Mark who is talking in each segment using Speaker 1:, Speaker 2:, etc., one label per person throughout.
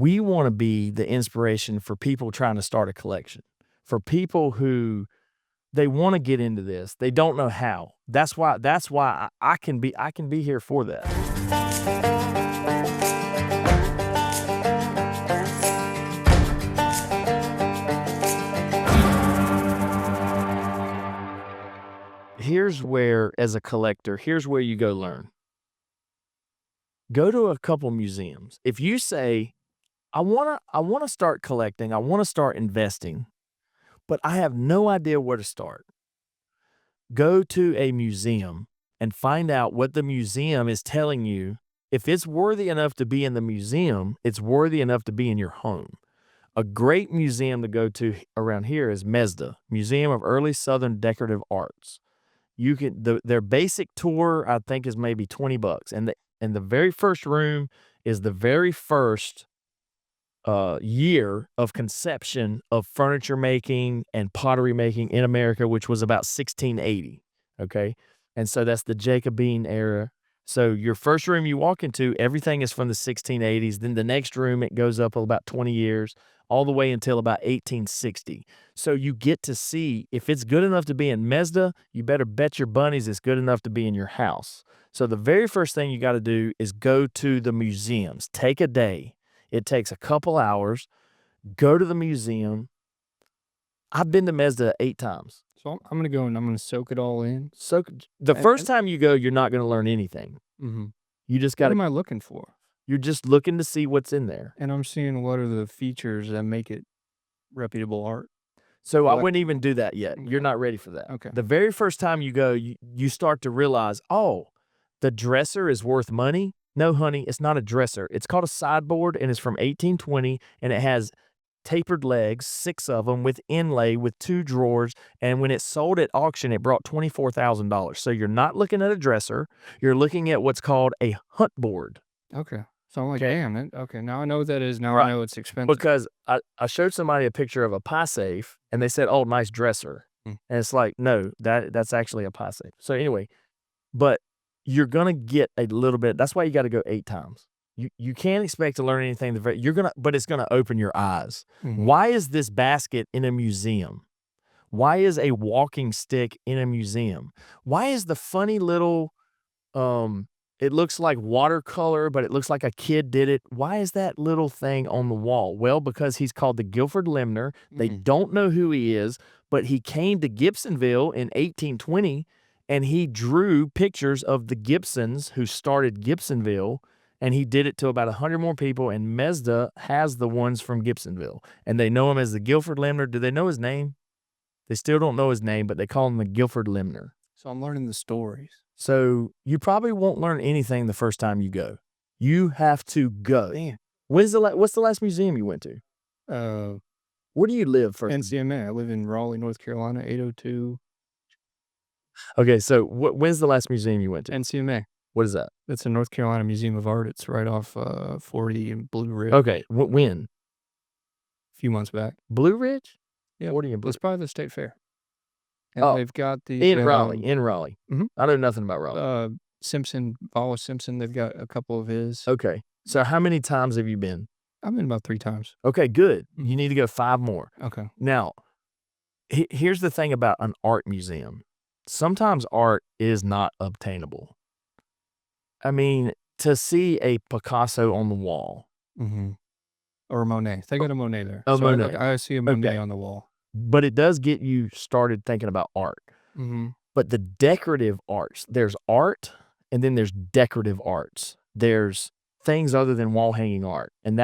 Speaker 1: we want to be the inspiration for people trying to start a collection, for people who they want to get into this. They don't know how. That's why I can be here for that. Here's where, as a collector, here's where you go learn. Go to a couple museums. If you say, I want to start collecting, I want to start investing, but I have no idea where to start. Go to a museum and find out what the museum is telling you. If it's worthy enough to be in the museum, it's worthy enough to be in your home. A great museum to go to around here is Mesda, Museum of Early Southern Decorative Arts. You can their basic tour, I think, is maybe $20, and the very first room is the very first year of conception of furniture making and pottery making in America, which was about 1680. Okay, and so that's the Jacobean era. So your first room you walk into, everything is from the 1680s. Then the next room, it goes up about 20 years, all the way until about 1860. So you get to see, if it's good enough to be in Mesda, you better bet your bunnies it's good enough to be in your house. So the very first thing you got to do is go to the museums. Take a day. It takes a couple hours. Go to the museum. I've been to Mesda 8 times.
Speaker 2: So I'm going to go and I'm going to soak it all in.
Speaker 1: The first time you go, you're not going to learn anything.
Speaker 2: Mm-hmm.
Speaker 1: You just got to.
Speaker 2: What am I looking for?
Speaker 1: You're just looking to see what's in there.
Speaker 2: And I'm seeing what are the features that make it reputable art.
Speaker 1: So I wouldn't even do that yet. You're not ready for that.
Speaker 2: Okay.
Speaker 1: The very first time you go, you start to realize, oh, the dresser is worth money. No, honey, it's not a dresser. It's called a sideboard, and it's from 1820, and it has tapered legs, 6 of them, with inlay, with 2 drawers, and when it sold at auction, it brought $24,000. So you're not looking at a dresser. You're looking at what's called a hunt board.
Speaker 2: Okay. So I'm like, damn, okay, now I know what that is. Now
Speaker 1: Right.
Speaker 2: I know it's expensive.
Speaker 1: Because I showed somebody a picture of a pie safe, and they said, oh, nice dresser. And it's like, no, that's actually a pie safe. So anyway, but you're going to get a little bit. That's why you got to go 8 times. You can't expect to learn anything. But it's going to open your eyes.
Speaker 2: Mm-hmm.
Speaker 1: Why is this basket in a museum? Why is a walking stick in a museum? Why is the funny little, it looks like watercolor, but it looks like a kid did it. Why is that little thing on the wall? Well, because he's called the Guilford Limner. They don't know who he is, but he came to Gibsonville in 1820, and he drew pictures of the Gibsons who started Gibsonville, and he did it to about 100 more people, and Mesda has the ones from Gibsonville, and they know him as the Guilford Limner. Do they know his name? They still don't know his name, but they call him the Guilford Limner.
Speaker 2: So I'm learning the stories.
Speaker 1: So you probably won't learn anything the first time you go. You have to go.
Speaker 2: Damn.
Speaker 1: What's the last museum you went to? Where do you live first?
Speaker 2: NCMA. I live in Raleigh, North Carolina, 802.
Speaker 1: Okay, so when's the last museum you went to?
Speaker 2: NCMA.
Speaker 1: What is that?
Speaker 2: It's a North Carolina Museum of Art. It's right off 40 and Blue Ridge.
Speaker 1: Okay, when?
Speaker 2: A few months back.
Speaker 1: Blue Ridge?
Speaker 2: Yeah,
Speaker 1: 40 and Blue.
Speaker 2: It's by the State Fair. And they've got the
Speaker 1: in Raleigh.
Speaker 2: Mm-hmm.
Speaker 1: I know nothing about Raleigh.
Speaker 2: Simpson, Wallace Simpson. They've got a couple of his.
Speaker 1: Okay, so how many times have you been?
Speaker 2: I've been about 3 times.
Speaker 1: Okay, good. You need to go 5 more.
Speaker 2: Okay.
Speaker 1: Now, here's the thing about an art museum. Sometimes art is not obtainable. I mean, to see a Picasso on the wall.
Speaker 2: Mm-hmm. Or a Monet. They got a Monet there.
Speaker 1: Oh, so Monet.
Speaker 2: I see a Monet on the wall.
Speaker 1: But it does get you started thinking about art.
Speaker 2: Mm-hmm.
Speaker 1: But the decorative arts, there's art, and then there's decorative arts. There's things other than wall-hanging art, and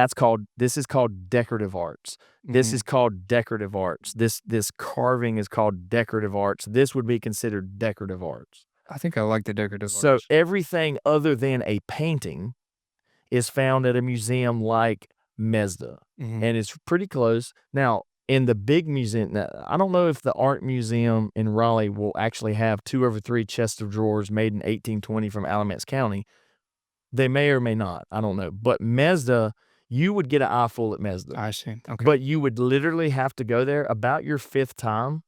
Speaker 1: this is called decorative arts. Mm-hmm. This is called decorative arts. This carving is called decorative arts. This would be considered decorative arts.
Speaker 2: I think I like the decorative arts.
Speaker 1: So everything other than a painting is found at a museum like Mesda, and it's pretty close. Now, in the big museum, I don't know if the art museum in Raleigh will actually have 2 or 3 chests of drawers made in 1820 from Alamance County. They may or may not. I don't know. But Mesda, you would get an eye full at Mesda.
Speaker 2: I see. Okay.
Speaker 1: But you would literally have to go there. About your 5th time,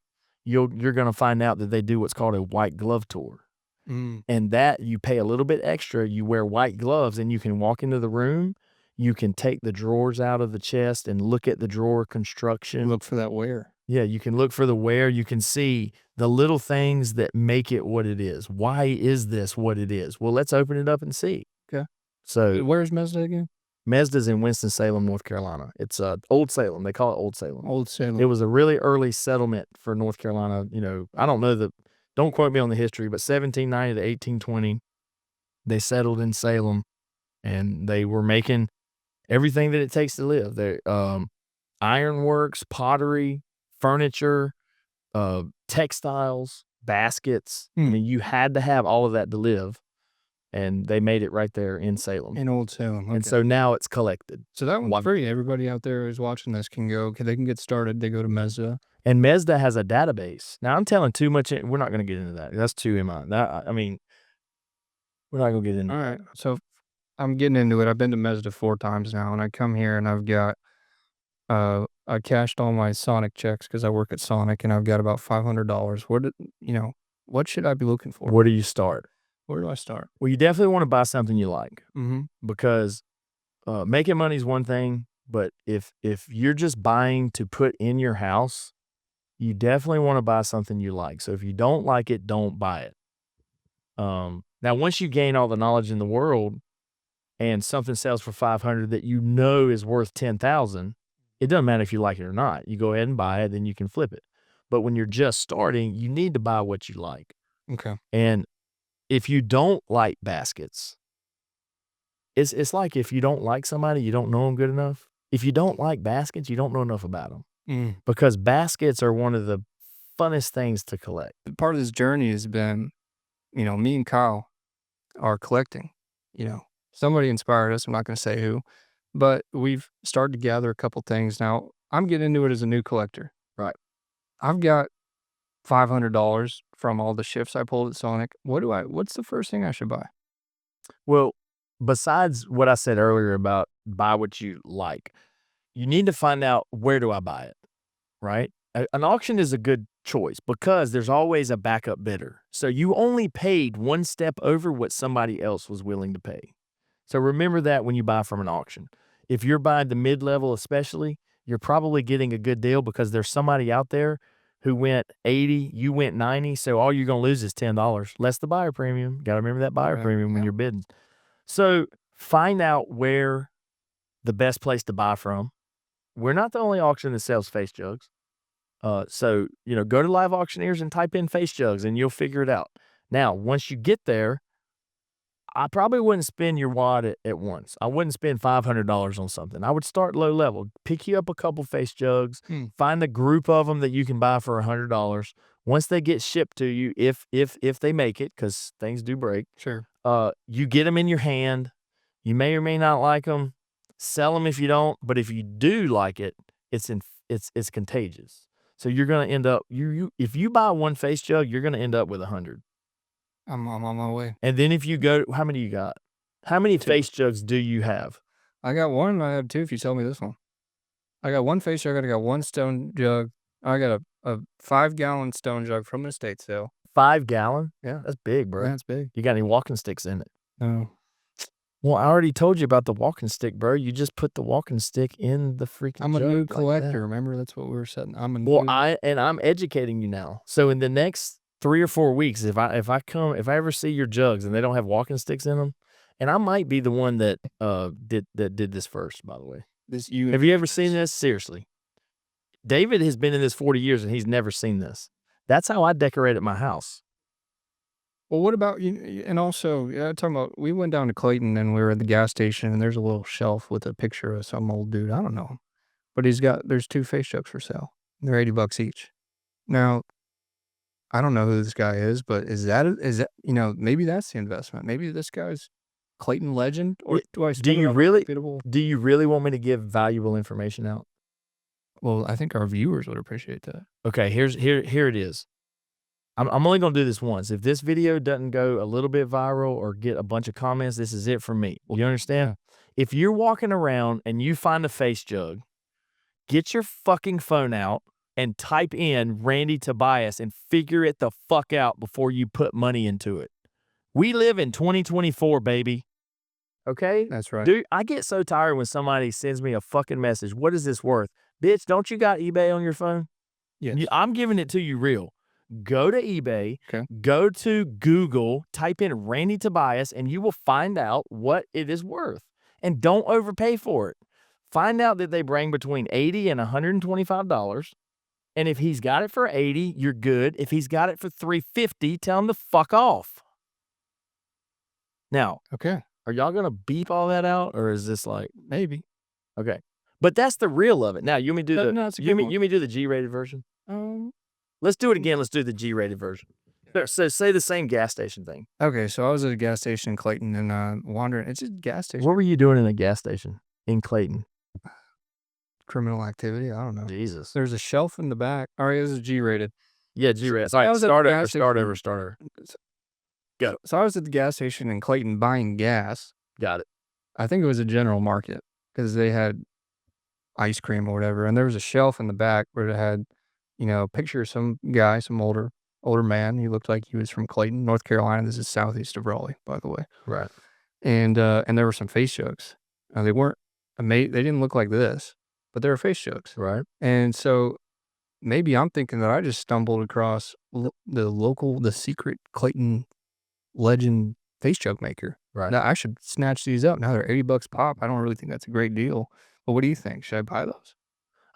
Speaker 1: you're going to find out that they do what's called a white glove tour. And that you pay a little bit extra. You wear white gloves, and you can walk into the room. You can take the drawers out of the chest and look at the drawer construction.
Speaker 2: Look for that wear.
Speaker 1: Yeah, you can look for the wear. You can see the little things that make it what it is. Why is this what it is? Well, let's open it up and see.
Speaker 2: Okay.
Speaker 1: So
Speaker 2: Where's Mazda again?
Speaker 1: Mazda's in Winston-Salem, North Carolina. It's Old Salem. They call it Old Salem.
Speaker 2: Old Salem.
Speaker 1: It was a really early settlement for North Carolina. You know, I don't know don't quote me on the history, but 1790 to 1820, they settled in Salem, and they were making everything that it takes to live. There, ironworks, pottery, furniture, textiles, baskets. I mean, you had to have all of that to live, and they made it right there in Salem.
Speaker 2: In Old Salem. Okay.
Speaker 1: And so now it's collected.
Speaker 2: So that one's free. Everybody out there who's watching this can go. They can get started. They go to Mazda.
Speaker 1: And Mazda has a database. Now, I'm telling too much. We're not going to get into that. That's too in my. I mean, we're not going to get into
Speaker 2: All right. So I'm getting into it. I've been to Mazda 4 times now, and I come here and I've got, I cashed all my Sonic checks because I work at Sonic, and I've got about $500. What should I be looking for?
Speaker 1: Where do you start?
Speaker 2: Where do I start?
Speaker 1: Well, you definitely want to buy something you like,
Speaker 2: because
Speaker 1: making money is one thing, but if you're just buying to put in your house, you definitely want to buy something you like. So if you don't like it, don't buy it. Now, once you gain all the knowledge in the world and something sells for $500 that you know is worth $10,000, it doesn't matter if you like it or not. You go ahead and buy it, then you can flip it. But when you're just starting, you need to buy what you like.
Speaker 2: Okay.
Speaker 1: And if you don't like baskets, it's like if you don't like somebody, you don't know them good enough. If you don't like baskets, you don't know enough about them. Because baskets are one of the funnest things to collect.
Speaker 2: Part of this journey has been, me and Kyle are collecting. Somebody inspired us. I'm not going to say who, but we've started to gather a couple things. Now, I'm getting into it as a new collector.
Speaker 1: Right.
Speaker 2: I've got $500 from all the shifts I pulled at Sonic. What's the first thing I should buy?
Speaker 1: Well, besides what I said earlier about buy what you like, you need to find out, where do I buy it, right? An auction is a good choice because there's always a backup bidder. So you only paid one step over what somebody else was willing to pay. So remember that when you buy from an auction. If you're buying the mid-level especially, you're probably getting a good deal because there's somebody out there who went 80, you went 90, so all you're going to lose is $10, less the buyer premium. Got to remember that buyer premium when you're bidding. So find out where the best place to buy from. We're not the only auction that sells face jugs. So, go to Live Auctioneers and type in face jugs and you'll figure it out. Now, once you get there, I probably wouldn't spend your wad at once. I wouldn't spend $500 on something. I would start low level. Pick you up a couple face jugs. Find a group of them that you can buy for $100. Once they get shipped to you, if they make it, because things do break.
Speaker 2: Sure.
Speaker 1: You get them in your hand. You may or may not like them. Sell them if you don't. But if you do like it, it's contagious. So you're gonna end up if you buy one face jug, you're gonna end up with 100.
Speaker 2: I'm on my way.
Speaker 1: And then if you go, how many you got? How many face jugs do you have?
Speaker 2: I got one. I have two if you tell me this one. I got one face jug. I got one stone jug. I got a 5-gallon stone jug from an estate sale.
Speaker 1: 5 gallon?
Speaker 2: Yeah.
Speaker 1: That's big, bro.
Speaker 2: That's big.
Speaker 1: You got any walking sticks in it?
Speaker 2: No.
Speaker 1: Well, I already told you about the walking stick, bro. You just put the walking stick in the freaking
Speaker 2: I'm a
Speaker 1: jug
Speaker 2: new
Speaker 1: like
Speaker 2: collector.
Speaker 1: that.
Speaker 2: Remember, that's what we were setting. I'm
Speaker 1: educating you now. So in the next 3 or 4 weeks, if I ever see your jugs and they don't have walking sticks in them, and I might be the one that did this first, by the way. Have you ever seen this? Seriously. David has been in this 40 years and he's never seen this. That's how I decorated my house.
Speaker 2: Well, what about you? And also, talking about, we went down to Clayton and we were at the gas station and there's a little shelf with a picture of some old dude. I don't know him, but there's 2 face jugs for sale. They're $80 each. Now, I don't know who this guy is, but is that maybe that's the investment. Maybe this guy's Clayton legend, or do you really want me to give valuable information out? Well, I think our viewers would appreciate that. Okay, here it is. I'm only going to do this once. If this video doesn't go a little bit viral or get a bunch of comments, this is it for me. You understand? Yeah. If you're walking around and you find a face jug, get your fucking phone out and type in Randy Tobias and figure it the fuck out before you put money into it. We live in 2024, baby.
Speaker 1: Okay?
Speaker 2: That's right.
Speaker 1: Dude, I get so tired when somebody sends me a fucking message. What is this worth? Bitch, don't you got eBay on your phone?
Speaker 2: Yes.
Speaker 1: I'm giving it to you real. Go to eBay,
Speaker 2: Okay.
Speaker 1: go to Google, type in Randy Tobias, and you will find out what it is worth. And don't overpay for it. Find out that they bring between $80 and $125. And if he's got it for 80, you're good. If he's got it for 350, tell him to fuck off. Now,
Speaker 2: Okay.
Speaker 1: are y'all gonna beep all that out, or is this like
Speaker 2: Maybe.
Speaker 1: okay? But that's the real of it. Now, you want me to do the
Speaker 2: No, it's a
Speaker 1: you
Speaker 2: good
Speaker 1: want
Speaker 2: one.
Speaker 1: me to do the G-rated version?
Speaker 2: Um,
Speaker 1: Let's do it again. Let's do the G-rated version. So say the same gas station thing.
Speaker 2: okay, so I was at a gas station in Clayton and wandering. It's just a gas station.
Speaker 1: What were you doing in a gas station in Clayton?
Speaker 2: Criminal activity. I don't know.
Speaker 1: Jesus.
Speaker 2: There's a shelf in the back. All right, this is G-rated.
Speaker 1: Yeah, G-rated.
Speaker 2: I
Speaker 1: All right,
Speaker 2: was at the
Speaker 1: start
Speaker 2: gas
Speaker 1: over.
Speaker 2: station.
Speaker 1: Go.
Speaker 2: So I was at the gas station in Clayton buying gas.
Speaker 1: Got it.
Speaker 2: I think it was a general market because they had ice cream or whatever, and there was a shelf in the back where it had, a picture of some guy, some older man. He looked like he was from Clayton, North Carolina. This is southeast of Raleigh, by the way.
Speaker 1: Right.
Speaker 2: And there were some face jugs. They weren't they didn't look like this, but they were face jugs.
Speaker 1: Right.
Speaker 2: And so maybe I'm thinking that I just stumbled across the secret Clayton legend face jug maker.
Speaker 1: Right.
Speaker 2: Now I should snatch these up. Now they're $80 pop. I don't really think that's a great deal. But what do you think? Should I buy those?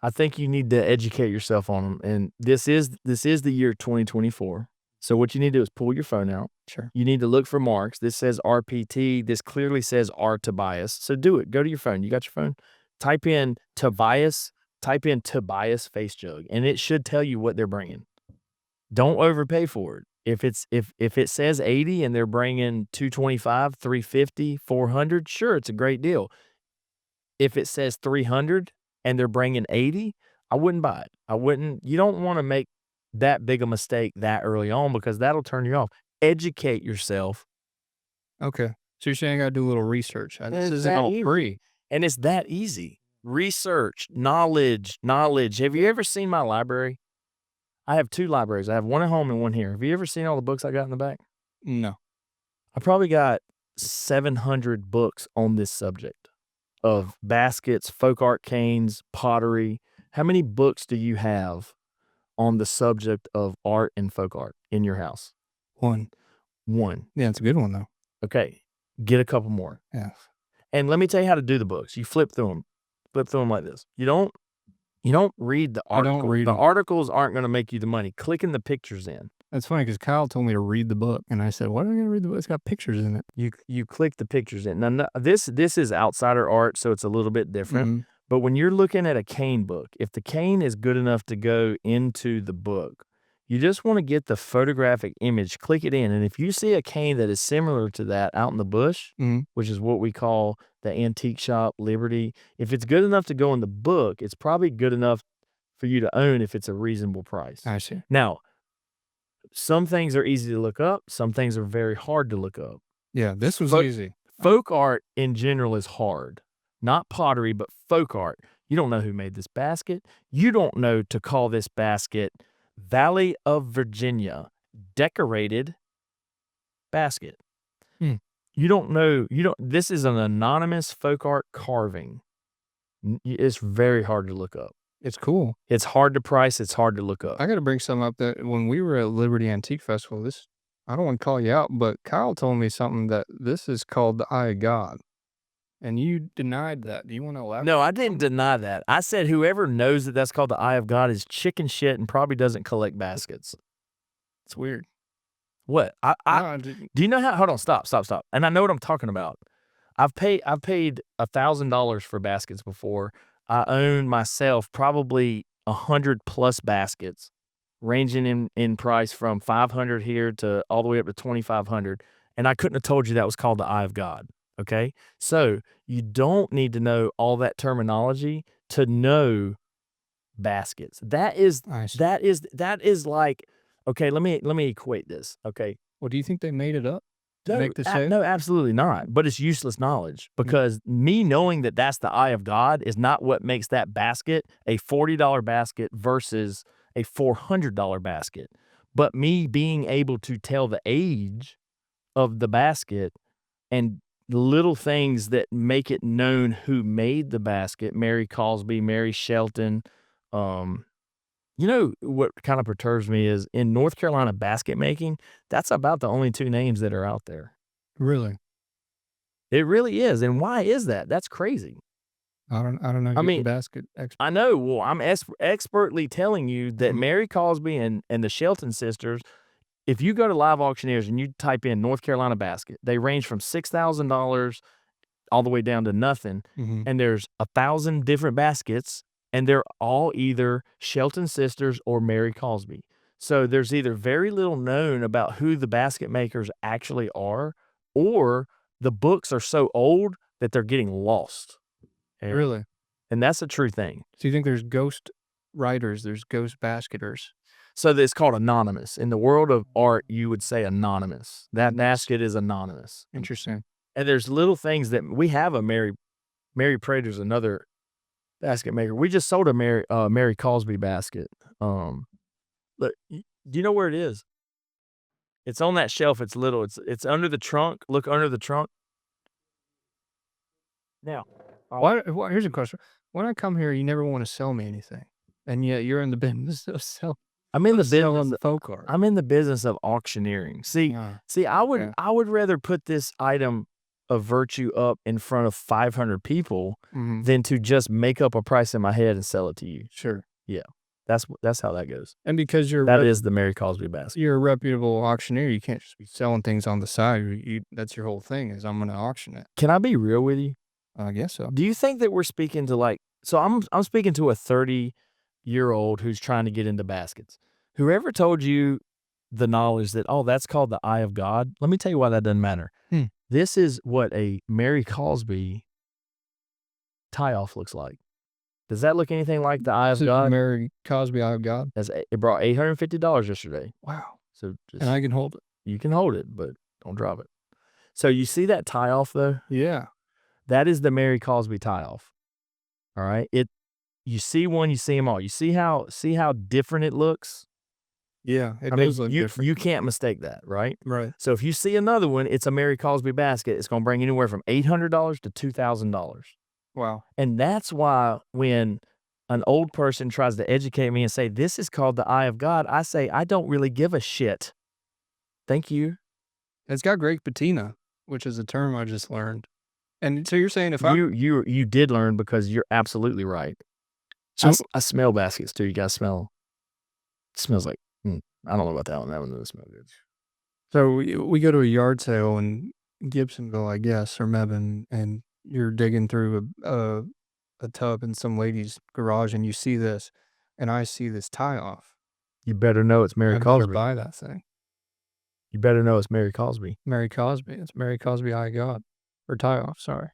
Speaker 1: I think you need to educate yourself on them. And this is the year 2024. So what you need to do is pull your phone out.
Speaker 2: Sure.
Speaker 1: You need to look for marks. This says RPT. This clearly says R Tobias. So do it. Go to your phone. You got your phone? Type in Tobias face jug, and it should tell you what they're bringing. Don't overpay for it. If it says 80 and they're bringing 225, 350, 400, sure, it's a great deal. If it says 300 and they're bringing 80, I wouldn't buy it. You don't want to make that big a mistake that early on because that'll turn you off. Educate yourself.
Speaker 2: Okay. So you're saying I got to do a little research. This
Speaker 1: It's
Speaker 2: isn't
Speaker 1: that
Speaker 2: all
Speaker 1: easy.
Speaker 2: free.
Speaker 1: And it's that easy. Research, knowledge. Have you ever seen my library? I have 2 libraries. I have one at home and one here. Have you ever seen all the books I got in the back?
Speaker 2: No.
Speaker 1: I probably got 700 books on this subject of baskets, folk art canes, pottery. How many books do you have on the subject of art and folk art in your house?
Speaker 2: One. Yeah, it's a good one though.
Speaker 1: Okay. Get a couple more.
Speaker 2: Yeah.
Speaker 1: And let me tell you how to do the books. You flip through them. Flip through them like this. You don't read the article.
Speaker 2: I don't read
Speaker 1: the
Speaker 2: them.
Speaker 1: articles aren't going to make you the money. Clicking the pictures in.
Speaker 2: That's funny because Kyle told me to read the book, and I said, "Why am I going to read the book? It's got pictures in it."
Speaker 1: You click the pictures in. Now, this is outsider art, so it's a little bit different.
Speaker 2: Mm-hmm.
Speaker 1: But when you're looking at a cane book, if the cane is good enough to go into the book, you just want to get the photographic image, click it in. And if you see a cane that is similar to that out in the bush,
Speaker 2: Mm-hmm.
Speaker 1: which is what we call the antique shop, Liberty, if it's good enough to go in the book, it's probably good enough for you to own if it's a reasonable price.
Speaker 2: I see.
Speaker 1: Now, some things are easy to look up. Some things are very hard to look up.
Speaker 2: Yeah, this was easy.
Speaker 1: Folk art in general is hard. Not pottery, but folk art. You don't know who made this basket. You don't know to call this basket Valley of Virginia decorated basket.
Speaker 2: Hmm.
Speaker 1: You don't know. This is an anonymous folk art carving. It's very hard to look up.
Speaker 2: It's cool.
Speaker 1: It's hard to price. It's hard to look up.
Speaker 2: I got to bring something up that when we were at Liberty Antique Festival, I don't want to call you out, but Kyle told me something that this is called the Eye of God. And you denied that. Do you want to elaborate?
Speaker 1: No, I didn't deny that. I said whoever knows that that's called the Eye of God is chicken shit and probably doesn't collect baskets.
Speaker 2: It's weird.
Speaker 1: What?
Speaker 2: No,
Speaker 1: do you know how? Hold on, stop. And I know what I'm talking about. I've paid $1,000 for baskets before. I own myself probably 100+ baskets, ranging in price from $500 here to all the way up to $2,500. And I couldn't have told you that was called the Eye of God. Okay, so you don't need to know all that terminology to know baskets. That is like, okay. Let me equate this. Okay,
Speaker 2: well, do you think they made it up to make the shape?
Speaker 1: No, absolutely not. But it's useless knowledge because me knowing that that's the Eye of God is not what makes that basket a $40 basket versus a $400 basket. But me being able to tell the age of the basket and little things that make it known who made the basket, Mary Cosby, Mary Shelton. You know what kind of perturbs me is in North Carolina basket making, that's about the only 2 names that are out there.
Speaker 2: Really?
Speaker 1: It really is, and why is that? That's crazy.
Speaker 2: I don't know.
Speaker 1: I
Speaker 2: You're the
Speaker 1: mean,
Speaker 2: basket expert.
Speaker 1: I know, well, I'm expertly telling you that
Speaker 2: Mhm.
Speaker 1: Mary Cosby and the Shelton sisters, if you go to Live Auctioneers and you type in North Carolina basket, they range from $6,000 all the way down to nothing,
Speaker 2: Mhm.
Speaker 1: and there's 1,000 different baskets, and they're all either Shelton sisters or Mary Cosby. So there's either very little known about who the basket makers actually are, or the books are so old that they're getting lost. And
Speaker 2: Really?
Speaker 1: and that's a true thing.
Speaker 2: So you think there's ghost writers, there's ghost basketers?
Speaker 1: So it's called anonymous. In the world of art, you would say anonymous. That
Speaker 2: Anonymous.
Speaker 1: basket is anonymous.
Speaker 2: Interesting.
Speaker 1: And there's little things that we have a Mary Prater's another basket maker. We just sold a Mary Cosby basket. Look, do you know where it is? It's on that shelf. It's little. It's under the trunk. Look under the trunk. Now,
Speaker 2: Why here's a question. When I come here, you never wanna sell me anything, and yet you're in the business of
Speaker 1: I'm in the
Speaker 2: selling
Speaker 1: business.
Speaker 2: folk art.
Speaker 1: I'm in the business of auctioneering. See,
Speaker 2: Yeah.
Speaker 1: I would
Speaker 2: Okay.
Speaker 1: rather put this item of virtue up in front of 500 people
Speaker 2: Mhm.
Speaker 1: than to just make up a price in my head and sell it to you.
Speaker 2: Sure.
Speaker 1: Yeah, that's how that goes.
Speaker 2: And because
Speaker 1: That is the Mary Cosby basket.
Speaker 2: you're a reputable auctioneer, you can't just be selling things on the side. That's your whole thing is I'm gonna auction it.
Speaker 1: Can I be real with you?
Speaker 2: I guess so.
Speaker 1: Do you think that we're speaking to so I'm speaking to a 30-year-old who's trying to get into baskets. Whoever told you the knowledge that, oh, that's called the eye of God, let me tell you why that doesn't matter.
Speaker 2: Hmm.
Speaker 1: This is what a Mary Cosby tie-off looks like. Does that look anything like the eye
Speaker 2: This
Speaker 1: of
Speaker 2: is
Speaker 1: God?
Speaker 2: Mary Cosby, Eye of God.
Speaker 1: It brought $850 yesterday.
Speaker 2: Wow.
Speaker 1: So
Speaker 2: And I can hold it.
Speaker 1: you can hold it, but don't drop it. So you see that tie-off though?
Speaker 2: Yeah.
Speaker 1: That is the Mary Cosby tie-off. All right? You see one, you see them all. You see how different it looks?
Speaker 2: Yeah, it
Speaker 1: I mean,
Speaker 2: does look different.
Speaker 1: you can't mistake that, right?
Speaker 2: Right.
Speaker 1: So if you see another one, it's a Mary Cosby basket. It's gonna bring anywhere from $800 to $2,000.
Speaker 2: Wow.
Speaker 1: And that's why when an old person tries to educate me and say, "This is called the eye of God," I say, "I don't really give a shit. Thank you."
Speaker 2: It's got great patina, which is a term I just learned. And so you're saying if I
Speaker 1: You did learn because you're absolutely right.
Speaker 2: so
Speaker 1: I smell baskets too. You guys smell it smells like I don't know about that one. That one doesn't smell good.
Speaker 2: so we go to a yard sale in Gibsonville, I guess, or Mebane, and you're digging through a tub in some lady's garage, and you see this, and I see this tie off.
Speaker 1: You better know it's Mary
Speaker 2: I better
Speaker 1: Cosby.
Speaker 2: buy that thing.
Speaker 1: You better know it's Mary Cosby.
Speaker 2: Mary Cosby. It's Mary Cosby, Eye of God, or tie off. Sorry.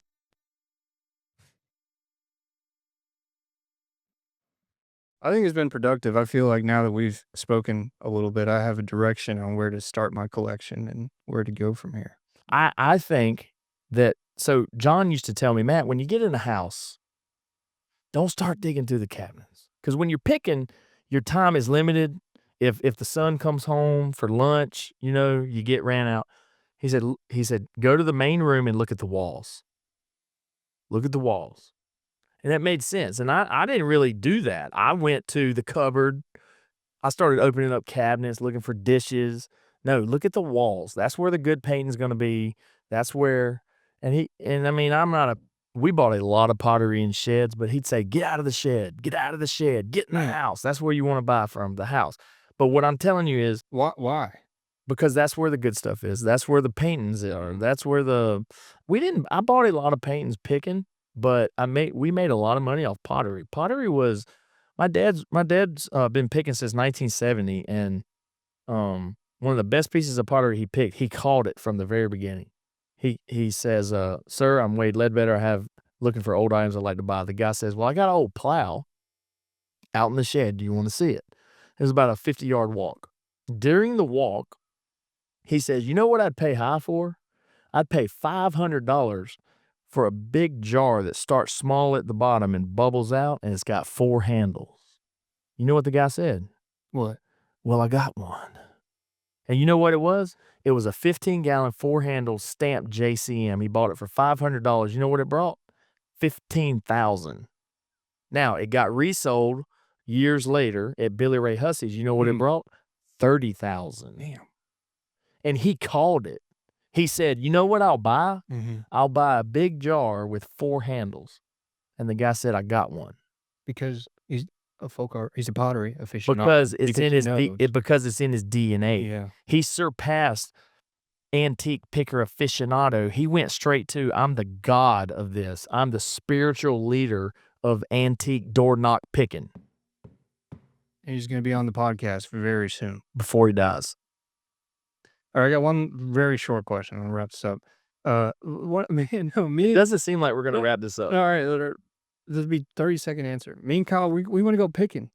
Speaker 2: I think it's been productive. I feel like now that we've spoken a little bit, I have a direction on where to start my collection and where to go from here.
Speaker 1: I think that so John used to tell me, Matt, when you get in a house, don't start digging through the cabinets. Because when you're picking, your time is limited. If the son comes home for lunch, you get ran out. He said, go to the main room and look at the walls. Look at the walls. And that made sense. And I didn't really do that. I went to the cupboard. I started opening up cabinets, looking for dishes. No, look at the walls. That's where the good painting's gonna be. That's where and I mean, we bought a lot of pottery in sheds, but he'd say, "Get out of the shed. Get out of the shed. Get in the house. That's where you wanna buy from, the house." But what I'm telling you is
Speaker 2: Why?
Speaker 1: because that's where the good stuff is. That's where the paintings are. That's where I bought a lot of paintings picking, but we made a lot of money off pottery. Pottery was my dad's been picking since 1970, and one of the best pieces of pottery he picked, he called it from the very beginning. He says, "Sir, I'm Wade Ledbetter. I have looking for old items I'd like to buy." The guy says, "Well, I got an old plow out in the shed. Do you want to see it?" It was about a 50-yard walk. During the walk, he says, "You know what I'd pay high for? I'd pay $500 for a big jar that starts small at the bottom and bubbles out, and it's got 4 handles." You know what the guy said?
Speaker 2: What?
Speaker 1: "Well, I got one." And you know what it was? It was a 15-gallon 4-handle stamped JCM. He bought it for $500. You know what it brought? $15,000. Now, it got resold years later at Billy Ray Hussey's. You know what it brought? $30,000.
Speaker 2: Damn.
Speaker 1: And he called it. He said, you know what I'll buy? I'll buy a big jar with 4 handles. And the guy said, I got one.
Speaker 2: Because he's a folk art, he's a pottery aficionado.
Speaker 1: Because it's in his because it's in his DNA.
Speaker 2: Yeah.
Speaker 1: He surpassed antique picker aficionado. He went straight to, I'm the god of this. I'm the spiritual leader of antique door knock picking.
Speaker 2: He's going to be on the podcast very soon.
Speaker 1: Before he dies.
Speaker 2: All right, I got one very short question. I'm going to wrap this up.
Speaker 1: It doesn't seem like we're going to wrap this up.
Speaker 2: All right, this will be 30-second answer. Me and Kyle, we want to go picking.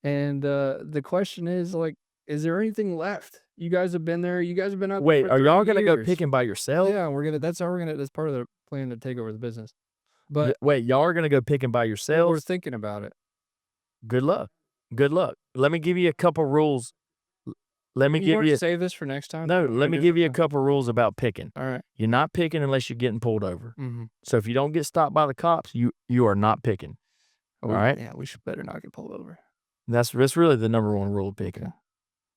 Speaker 2: And the question is, like, is there anything left? You guys have been there. You guys have been out.
Speaker 1: Wait, are y'all going to go
Speaker 2: years.
Speaker 1: picking by yourself?
Speaker 2: Yeah, that's part of the plan to take over the business. But
Speaker 1: wait, y'all are going to go picking by yourselves?
Speaker 2: We're thinking about it.
Speaker 1: Good luck. Good luck. Let me give you a couple rules. Let me give you
Speaker 2: save this for next time.
Speaker 1: No, let me give you a couple rules about picking.
Speaker 2: All right.
Speaker 1: You're not picking unless you're getting pulled over. So if you don't get stopped by the cops, you are not picking. All right?
Speaker 2: Yeah, we should better not get pulled over.
Speaker 1: That's really the number one rule of picking.
Speaker 2: Okay.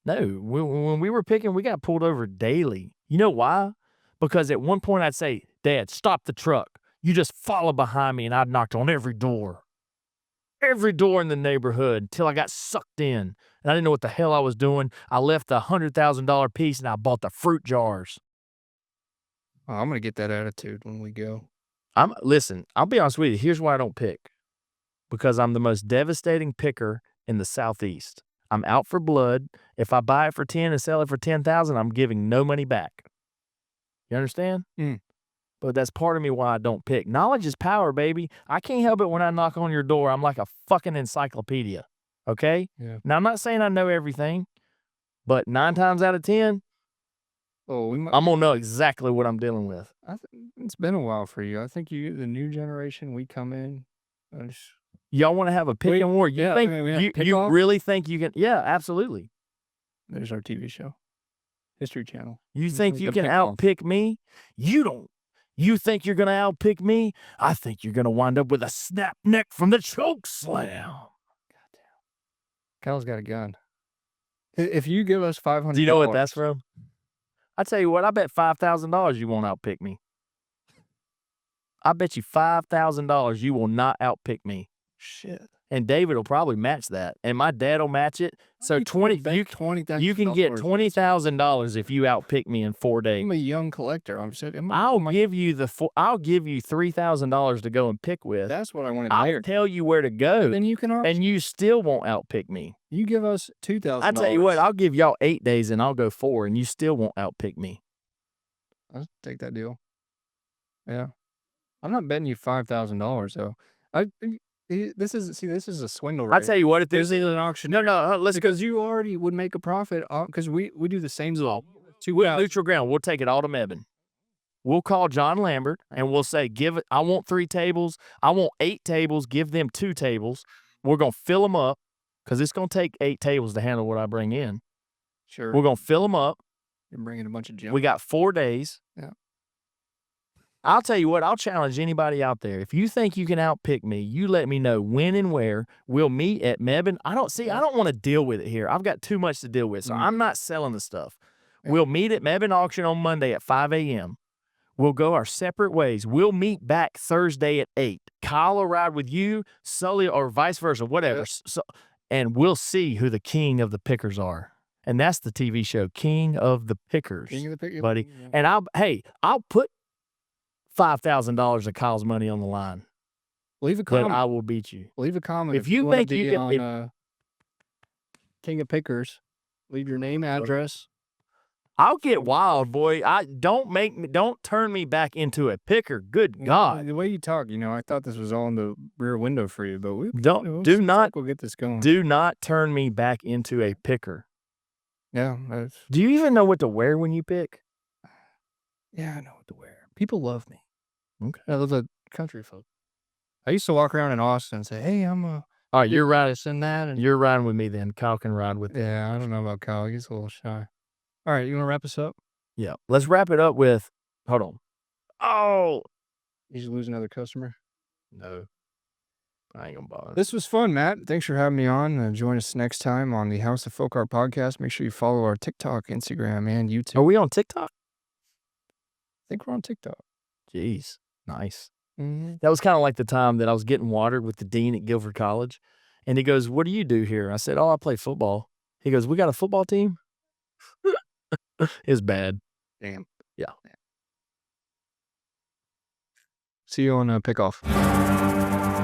Speaker 1: No, when we were picking, we got pulled over daily. You know why? Because at one point I'd say, Dad, stop the truck. You just follow behind me, and I'd knocked on every door in the neighborhood until I got sucked in. And I didn't know what the hell I was doing. I left the $100,000 piece and I bought the fruit jars.
Speaker 2: Oh, I'm going to get that attitude when we go.
Speaker 1: Listen, I'll be honest with you. Here's why I don't pick. Because I'm the most devastating picker in the Southeast. I'm out for blood. If I buy it for 10 and sell it for 10,000, I'm giving no money back. You understand? But that's part of me why I don't pick. Knowledge is power, baby. I can't help it when I knock on your door. I'm like a fucking encyclopedia. Okay?
Speaker 2: Yeah.
Speaker 1: Now, I'm not saying I know everything, but 9 times out of 10, I'm going to know exactly what I'm dealing with.
Speaker 2: It's been a while for you. I think the new generation, we come in.
Speaker 1: Y'all want to have a picking war? You really think you can? Yeah, absolutely.
Speaker 2: There's our TV show. History Channel.
Speaker 1: You think you can outpick me? You don't. You think you're going to outpick me? I think you're going to wind up with a snap neck from the choke slam.
Speaker 2: Goddamn. Kyle's got a gun. If you give us $500.
Speaker 1: Do you know what that's from? I tell you what, I bet $5,000 you won't outpick me. I bet you $5,000 you will not outpick me.
Speaker 2: Shit.
Speaker 1: And David will probably match that, and my dad will match it. So you can get $20,000 if you outpick me in 4 days.
Speaker 2: I'm a young collector.
Speaker 1: I'll give you $3,000 to go and pick with.
Speaker 2: That's what I wanted to
Speaker 1: I'll
Speaker 2: hear.
Speaker 1: tell you where to go.
Speaker 2: Then you can,
Speaker 1: and you still won't outpick me.
Speaker 2: You give us $2,000.
Speaker 1: I tell you what, I'll give y'all 8 days and I'll go 4, and you still won't outpick me.
Speaker 2: I'll take that deal. Yeah, I'm not betting you $5,000 though. This is a swindle rate.
Speaker 1: I tell you what, if
Speaker 2: this is an auction. No, listen, because you already would make a profit because we do the same little
Speaker 1: neutral ground. We'll take it all to Mebane. We'll call John Lambert and we'll say, I want 3 tables. I want 8 tables. Give them 2 tables. We're going to fill them up because it's going to take 8 tables to handle what I bring in.
Speaker 2: Sure.
Speaker 1: We're going to fill them up.
Speaker 2: You're bringing a bunch of junk.
Speaker 1: We got 4 days.
Speaker 2: Yeah.
Speaker 1: I'll tell you what, I'll challenge anybody out there. If you think you can outpick me, you let me know when and where. We'll meet at Mebane. I don't want to deal with it here. I've got too much to deal with, so I'm not selling the stuff. Yeah. We'll meet at Mebane Auction on Monday at 5 a.m. We'll go our separate ways. We'll meet back Thursday at 8. Kyle will ride with you, Sully, or vice versa, whatever. Yeah. And we'll see who the king of the pickers are. And that's the TV show, King of the Pickers.
Speaker 2: King of the Pickers,
Speaker 1: buddy. Yeah. And I'll put $5,000 of Kyle's money on the line.
Speaker 2: Leave a comment.
Speaker 1: I will beat you.
Speaker 2: Leave a comment
Speaker 1: if you think you can.
Speaker 2: On King of Pickers, leave your name, address.
Speaker 1: I'll get wild, boy. Don't turn me back into a picker. Good God.
Speaker 2: The way you talk, I thought this was all in the rear window for you, but we'll get this going.
Speaker 1: Do not turn me back into a picker.
Speaker 2: Yeah.
Speaker 1: Do you even know what to wear when you pick?
Speaker 2: Yeah, I know what to wear. People love me.
Speaker 1: Okay.
Speaker 2: I love the country folk. I used to walk around in Austin and say, "Hey, I'm a."
Speaker 1: All right, you're riding.
Speaker 2: And that, and
Speaker 1: you're riding with me then. Kyle can ride with.
Speaker 2: Yeah, I don't know about Kyle. He's a little shy. All right, you want to wrap us up?
Speaker 1: Yeah. Let's wrap it up with, hold on. Oh,
Speaker 2: Did you lose another customer?
Speaker 1: no. I ain't gonna bother.
Speaker 2: This was fun, Matt. Thanks for having me on. Join us next time on the House of Folk Art podcast. Make sure you follow our TikTok, Instagram, and YouTube.
Speaker 1: Are we on TikTok?
Speaker 2: I think we're on TikTok.
Speaker 1: Jeez. Nice.
Speaker 2: Mm-hmm.
Speaker 1: That was kind of like the time that I was getting watered with the dean at Guilford College. And he goes, "What do you do here?" I said, "Oh, I play football." He goes, "We got a football team?" It was bad.
Speaker 2: Damn.
Speaker 1: Yeah.
Speaker 2: See you on Pickoff.